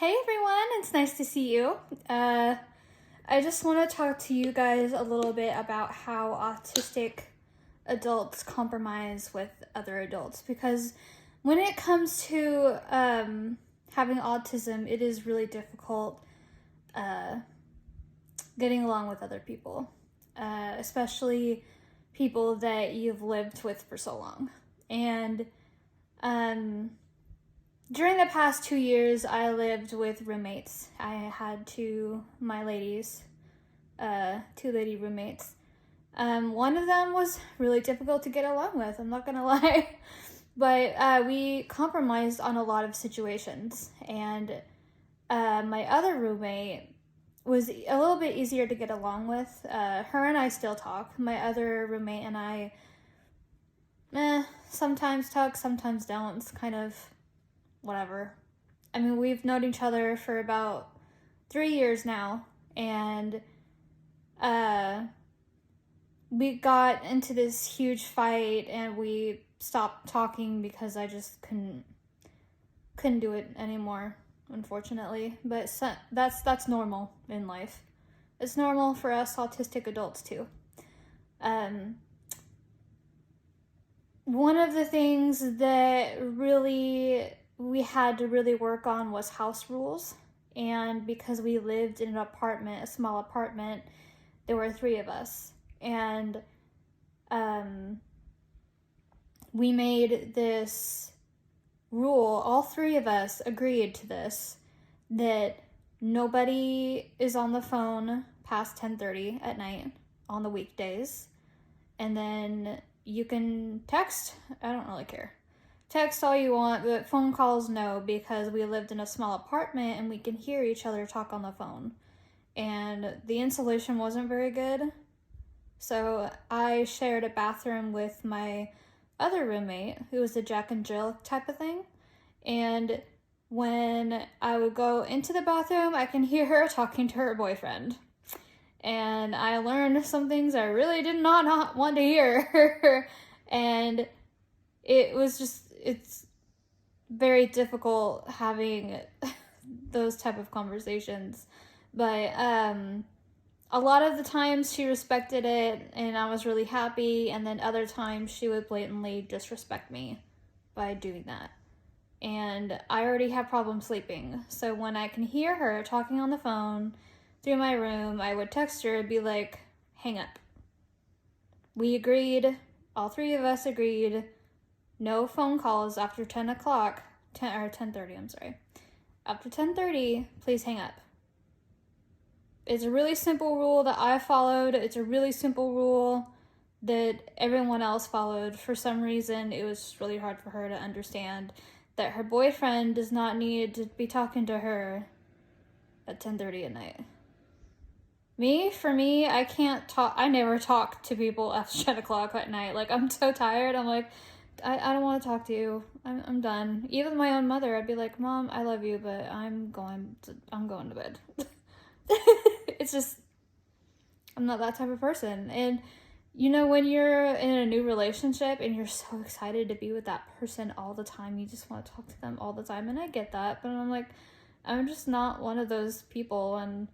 Hey everyone, it's nice to see you. I just want to talk to you guys a little bit about how autistic adults compromise with other adults, because when it comes to having autism, it is really difficult getting along with other people, especially people that you've lived with for so long. And during the past 2 years, I lived with roommates. I had two lady roommates. One of them was really difficult to get along with, I'm not gonna lie. But we compromised on a lot of situations. And my other roommate was a little bit easier to get along with. Her and I still talk. My other roommate and I, sometimes talk, sometimes don't. It's kind of whatever. I mean, we've known each other for about 3 years now, and we got into this huge fight, and we stopped talking because I just couldn't do it anymore, unfortunately. But that's normal in life. It's normal for us autistic adults too. One of the things that really we had to really work on was house rules. And because we lived in an apartment, a small apartment, there were 3 of us. And we made this rule, all 3 of us agreed to this, that nobody is on the phone past 10:30 at night on the weekdays. And then you can text, I don't really care. Text all you want, but phone calls, no, because we lived in a small apartment and we can hear each other talk on the phone. And the insulation wasn't very good. So I shared a bathroom with my other roommate, who was a Jack and Jill type of thing. And when I would go into the bathroom, I can hear her talking to her boyfriend. And I learned some things I really did not want to hear. And it's very difficult having those type of conversations. But a lot of the times she respected it and I was really happy, and then other times she would blatantly disrespect me by doing that. And I already have problems sleeping, so when I can hear her talking on the phone through my room, I would text her and be like, hang up. We agreed, all 3 of us agreed, no phone calls after 10 o'clock, 10:30, I'm sorry. After 10:30, please hang up. It's a really simple rule that I followed. It's a really simple rule that everyone else followed. For some reason, it was really hard for her to understand that her boyfriend does not need to be talking to her at 10:30 at night. For me, I can't talk. I never talk to people after 10 o'clock at night. Like, I'm so tired. I'm like, I don't want to talk to you. I'm done. Even my own mother, I'd be like, Mom, I love you, but I'm going to bed. It's just, I'm not that type of person. And when you're in a new relationship and you're so excited to be with that person all the time, you just want to talk to them all the time. And I get that, but I'm like, I'm just not one of those people. And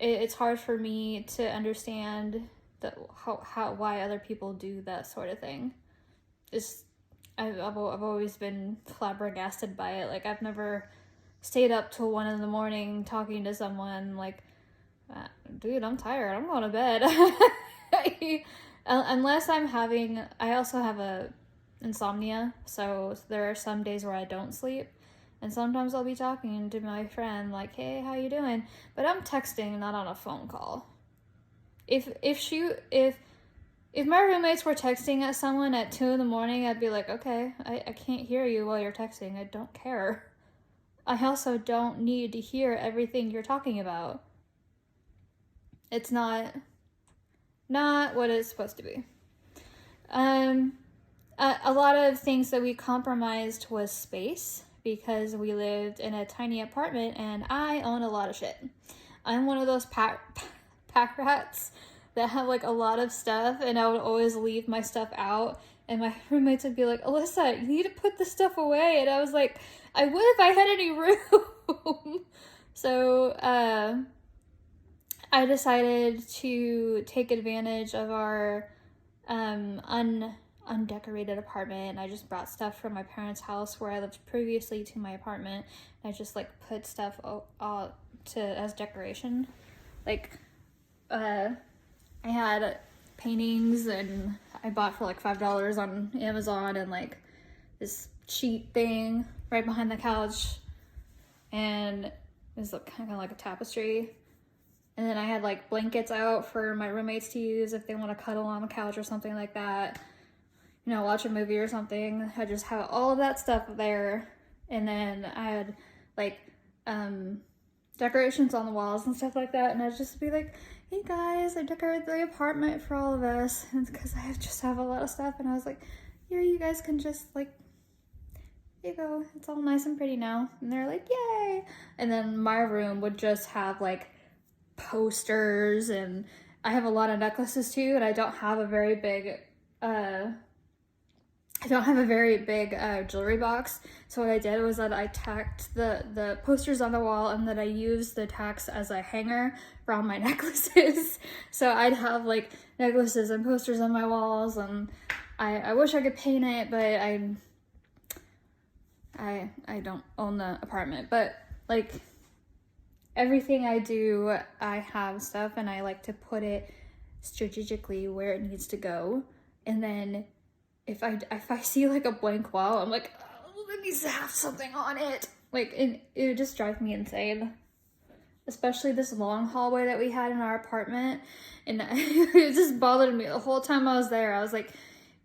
it's hard for me to understand why other people do that sort of thing. I've always been flabbergasted by it. Like, I've never stayed up till 1 a.m. talking to someone. Like, dude, I'm tired. I'm going to bed. Unless I also have a insomnia, so there are some days where I don't sleep, and sometimes I'll be talking to my friend like, hey, how you doing? But I'm texting, not on a phone call. If my roommates were texting at someone at 2 a.m, I'd be like, okay, I can't hear you while you're texting. I don't care. I also don't need to hear everything you're talking about. It's not what it's supposed to be. A lot of things that we compromised was space, because we lived in a tiny apartment and I own a lot of shit. I'm one of those pack rats that have like a lot of stuff, and I would always leave my stuff out, and my roommates would be like, Alyssa, you need to put this stuff away. And I was like, I would if I had any room. home. So I decided to take advantage of our undecorated apartment. I just brought stuff from my parents' house where I lived previously to my apartment. I just like put stuff as decoration. Like I had paintings and I bought for like $5 on Amazon, and like this sheet thing right behind the couch, and it was kind of like a tapestry. And then I had like blankets out for my roommates to use if they want to cuddle on the couch or something like that, you know, watch a movie or something. I just have all of that stuff there. And then I had like decorations on the walls and stuff like that, and I'd just be like, hey guys, I decorated the apartment for all of us, and because I just have a lot of stuff. And I was like, here, you guys can just like, here you go, it's all nice and pretty now. And they're like, yay. And then my room would just have like posters, and I have a lot of necklaces too, and I don't have a very big jewelry box. So what I did was that I tacked the posters on the wall, and then I used the tacks as a hanger for all my necklaces. So I'd have like necklaces and posters on my walls, and I wish I could paint it, but I don't own the apartment. But like everything I do, I have stuff, and I like to put it strategically where it needs to go. And then if I see like a blank wall, I'm like, oh, it needs to have something on it. Like, it would just drive me insane. Especially this long hallway that we had in our apartment. And it just bothered me the whole time I was there. I was like,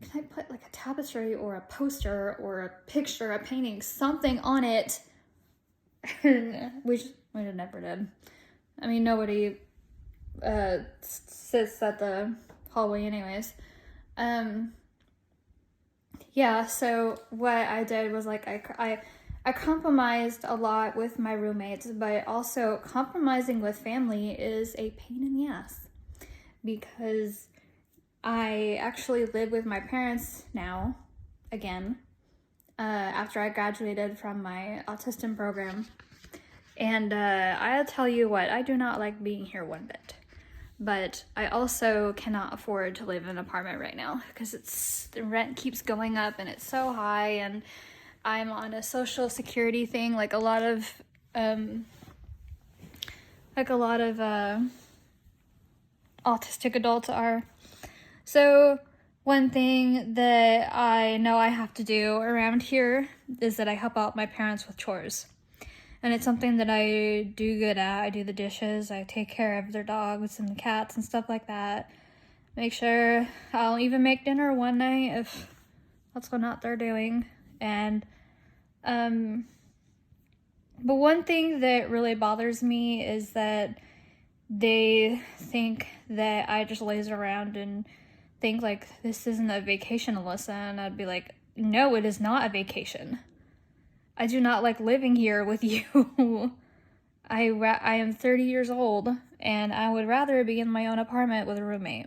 can I put like a tapestry or a poster or a picture, a painting, something on it? And we never did. I mean, nobody sits at the hallway anyways. Yeah, so what I did was like I compromised a lot with my roommates, but also compromising with family is a pain in the ass, because I actually live with my parents now again after I graduated from my autism program. And I'll tell you what, I do not like being here one bit. But I also cannot afford to live in an apartment right now because the rent keeps going up and it's so high, and I'm on a social security thing like a lot of autistic adults are. So one thing that I know I have to do around here is that I help out my parents with chores. And it's something that I do good at. I do the dishes, I take care of their dogs and the cats and stuff like that. Make sure I'll even make dinner one night if that's what not they're doing. And but one thing that really bothers me is that they think that I just laze around and think like this isn't a vacation, Alyssa. And I'd be like, no, it is not a vacation. I do not like living here with you. I am 30 years old, and I would rather be in my own apartment with a roommate.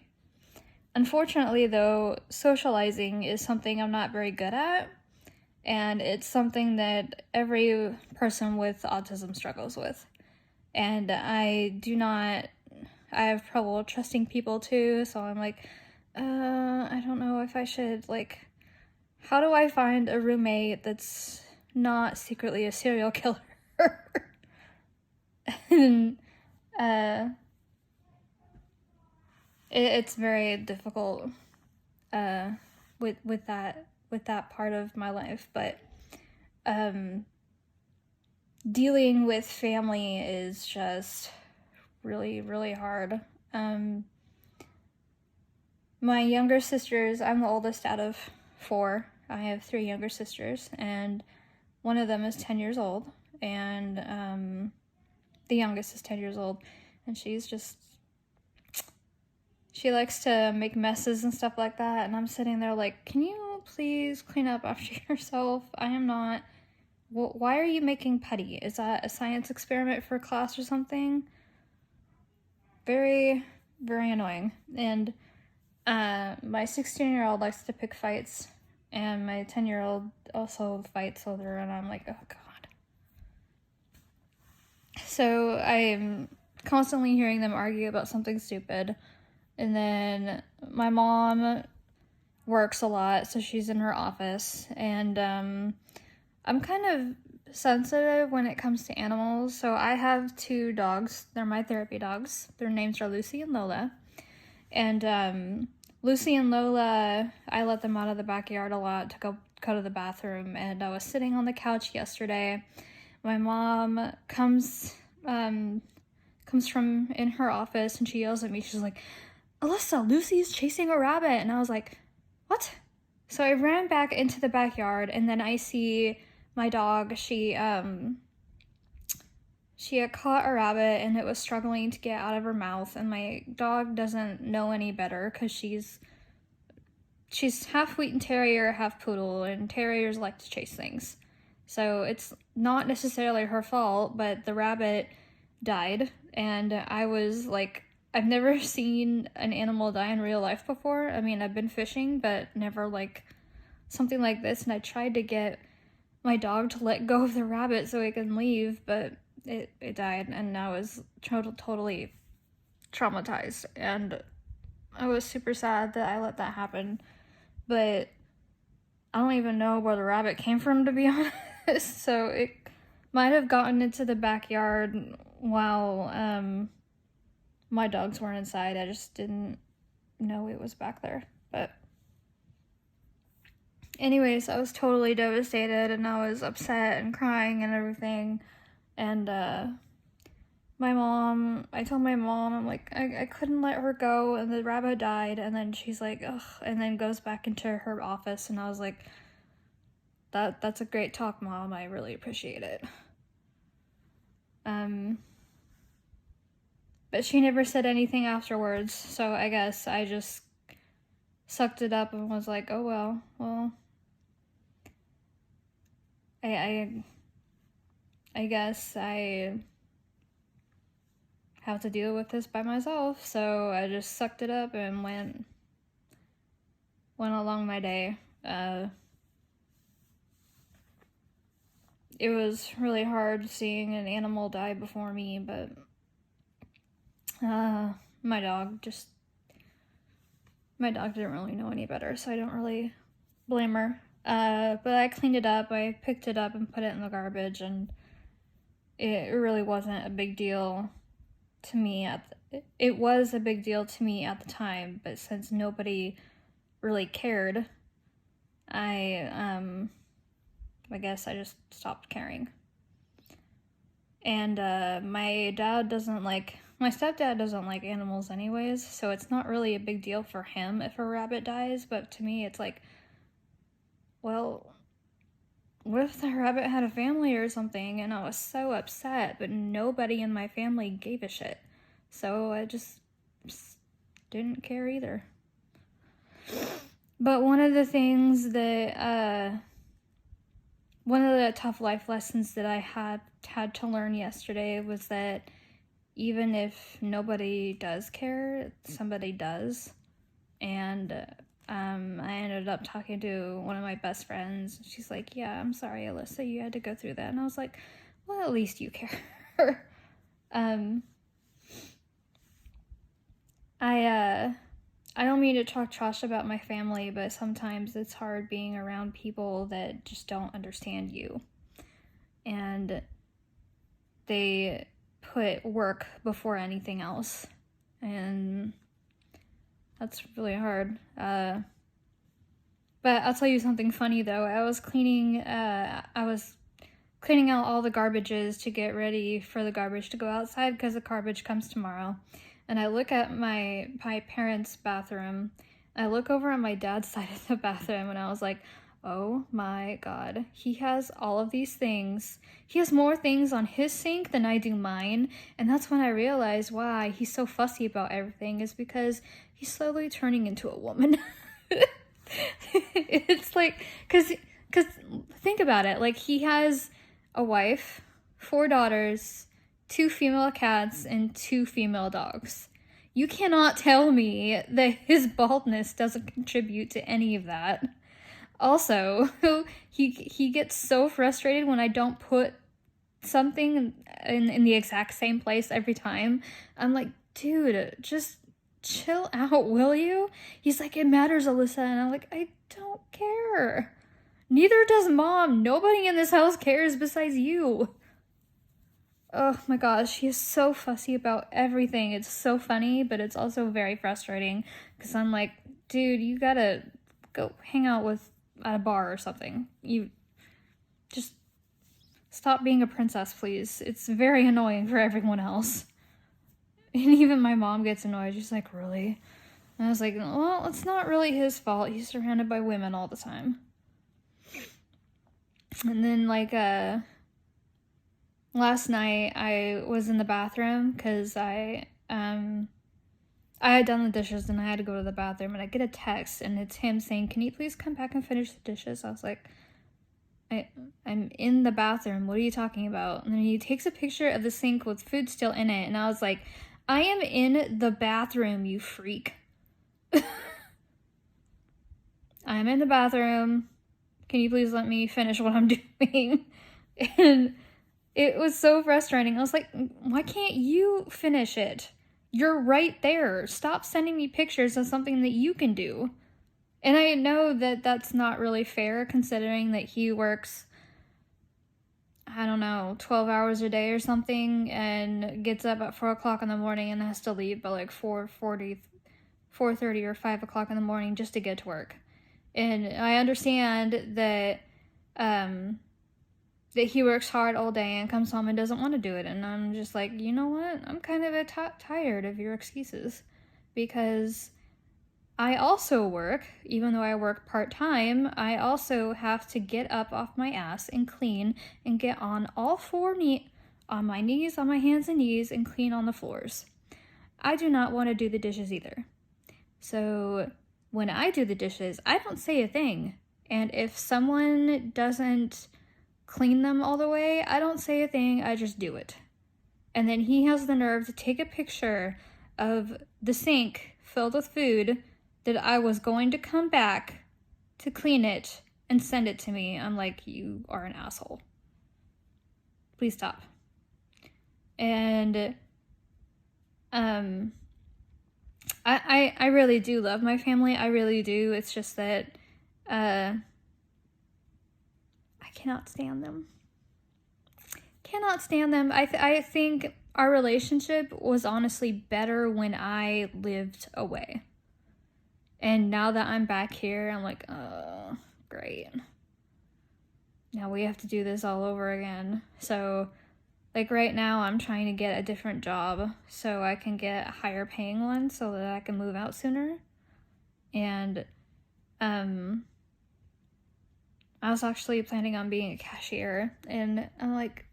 Unfortunately, though, socializing is something I'm not very good at, and it's something that every person with autism struggles with. And I have trouble trusting people too, so I'm like, I don't know if I should, like, how do I find a roommate that's not secretly a serial killer? And it's very difficult with that part of my life, but dealing with family is just really, really hard. My younger sisters, I'm the oldest out of 4. I have 3 younger sisters, and one of them is 10 years old, and the youngest is 10 years old, and she likes to make messes and stuff like that, and I'm sitting there like, can you please clean up after yourself? I am not. Why are you making putty? Is that a science experiment for class or something? Very, very annoying. And my 16-year-old likes to pick fights, and my 10-year-old also fights with her, and I'm like, oh god. So I'm constantly hearing them argue about something stupid. And then my mom works a lot, so she's in her office. And I'm kind of sensitive when it comes to animals. So I have 2 dogs. They're my therapy dogs. Their names are Lucy and Lola. And Lucy and Lola, I let them out of the backyard a lot to go to the bathroom. And I was sitting on the couch yesterday. My mom comes from in her office, and she yells at me. She's like, "Alyssa, Lucy's chasing a rabbit." And I was like, "What?" So I ran back into the backyard, and then I see my dog. She had caught a rabbit, and it was struggling to get out of her mouth. And my dog doesn't know any better because she's half Wheaten Terrier, half Poodle, and Terriers like to chase things. So it's not necessarily her fault, but the rabbit died, and I was like, I've never seen an animal die in real life before. I mean, I've been fishing, but never like something like this. And I tried to get my dog to let go of the rabbit so it can leave, but it died, and I was totally traumatized. And I was super sad that I let that happen. But I don't even know where the rabbit came from, to be honest. So it might have gotten into the backyard while my dogs weren't inside. I just didn't know it was back there. But anyways, I was totally devastated, and I was upset and crying and everything. And I told my mom, I'm like, I couldn't let her go, and the rabbit died. And then she's like, ugh, and then goes back into her office. And I was like, that's a great talk, Mom. I really appreciate it. But she never said anything afterwards, so I guess I just sucked it up and was like, oh well, I guess I have to deal with this by myself. So I just sucked it up and went along my day. It was really hard seeing an animal die before me, but my dog didn't really know any better, so I don't really blame her. But I cleaned it up, I picked it up and put it in the garbage, and it really wasn't a big deal to me it was a big deal to me at the time, but since nobody really cared, I guess I just stopped caring. And my stepdad doesn't like animals anyways, so it's not really a big deal for him if a rabbit dies, but to me it's like, well, what if the rabbit had a family or something? And I was so upset, but nobody in my family gave a shit. So I just didn't care either. But one of the tough life lessons that I had to learn yesterday was that even if nobody does care, somebody does. And I ended up talking to one of my best friends. She's like, yeah, I'm sorry, Alyssa, you had to go through that. And I was like, well, at least you care. I don't mean to talk trash about my family, but sometimes it's hard being around people that just don't understand you. And they put work before anything else. And that's really hard. But I'll tell you something funny though. I was cleaning out all the garbages to get ready for the garbage to go outside because the garbage comes tomorrow. And I look at my parents' bathroom. I look over at my dad's side of the bathroom, and I was like, oh my God, he has all of these things. He has more things on his sink than I do mine. And that's when I realized why he's so fussy about everything, is because he's slowly turning into a woman. It's like, because think about it, like he has a wife, 4 daughters, 2 female cats, and 2 female dogs. You cannot tell me that his baldness doesn't contribute to any of that. Also, he gets so frustrated when I don't put something in the exact same place every time. I'm like, dude, just chill out, will you? He's like, it matters, Alyssa. And I'm like, I don't care. Neither does Mom. Nobody in this house cares besides you. Oh my gosh, he is so fussy about everything. It's so funny, but it's also very frustrating because I'm like, dude, you gotta go hang out at a bar or something. You just stop being a princess, please. It's very annoying for everyone else. And even my mom gets annoyed. She's like, really? And I was like, well, it's not really his fault. He's surrounded by women all the time. And then, like, last night I was in the bathroom because I had done the dishes and I had to go to the bathroom, and I get a text and it's him saying, can you please come back and finish the dishes? I was like, I'm in the bathroom. What are you talking about? And then he takes a picture of the sink with food still in it, and I was like, I am in the bathroom, you freak. I'm in the bathroom. Can you please let me finish what I'm doing? And it was so frustrating. I was like, why can't you finish it? You're right there. Stop sending me pictures of something that you can do. And I know that that's not really fair considering that he works, I don't know, 12 hours a day or something, and gets up at 4 o'clock in the morning and has to leave by like 4:30 or 5 o'clock in the morning just to get to work. And I understand that that he works hard all day and comes home and doesn't want to do it. And I'm just like, you know what? I'm kind of tired of your excuses, because I also work. Even though I work part-time, I also have to get up off my ass and clean and get on all four on my knees, on my hands and knees, and clean on the floors. I do not want to do the dishes either. So when I do the dishes, I don't say a thing. And if someone doesn't clean them all the way, I don't say a thing, I just do it. And then he has the nerve to take a picture of the sink filled with food that I was going to come back to clean it and send it to me. I'm like, you are an asshole. Please stop. And I really do love my family. I really do. It's just that I cannot stand them. Cannot stand them. I think our relationship was honestly better when I lived away. And now that I'm back here, I'm like, oh, great. Now we have to do this all over again. So, like right now, I'm trying to get a different job so I can get a higher paying one so that I can move out sooner. And I was actually planning on being a cashier, and I'm like,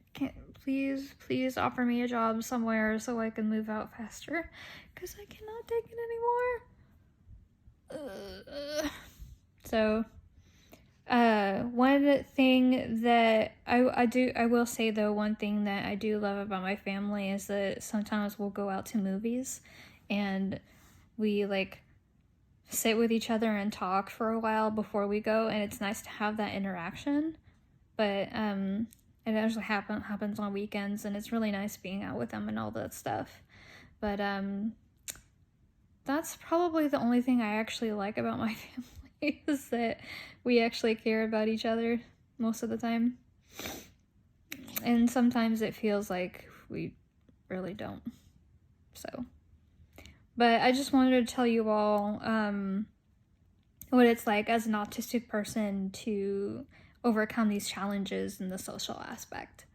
please offer me a job somewhere so I can move out faster, because I cannot take it anymore. So, one thing that I will say though, one thing that I do love about my family is that sometimes we'll go out to movies and we like sit with each other and talk for a while before we go, and it's nice to have that interaction. But it actually happens on weekends, and it's really nice being out with them and all that stuff. But that's probably the only thing I actually like about my family, is that we actually care about each other most of the time. And sometimes it feels like we really don't. So, but I just wanted to tell you all what it's like as an autistic person to overcome these challenges in the social aspect.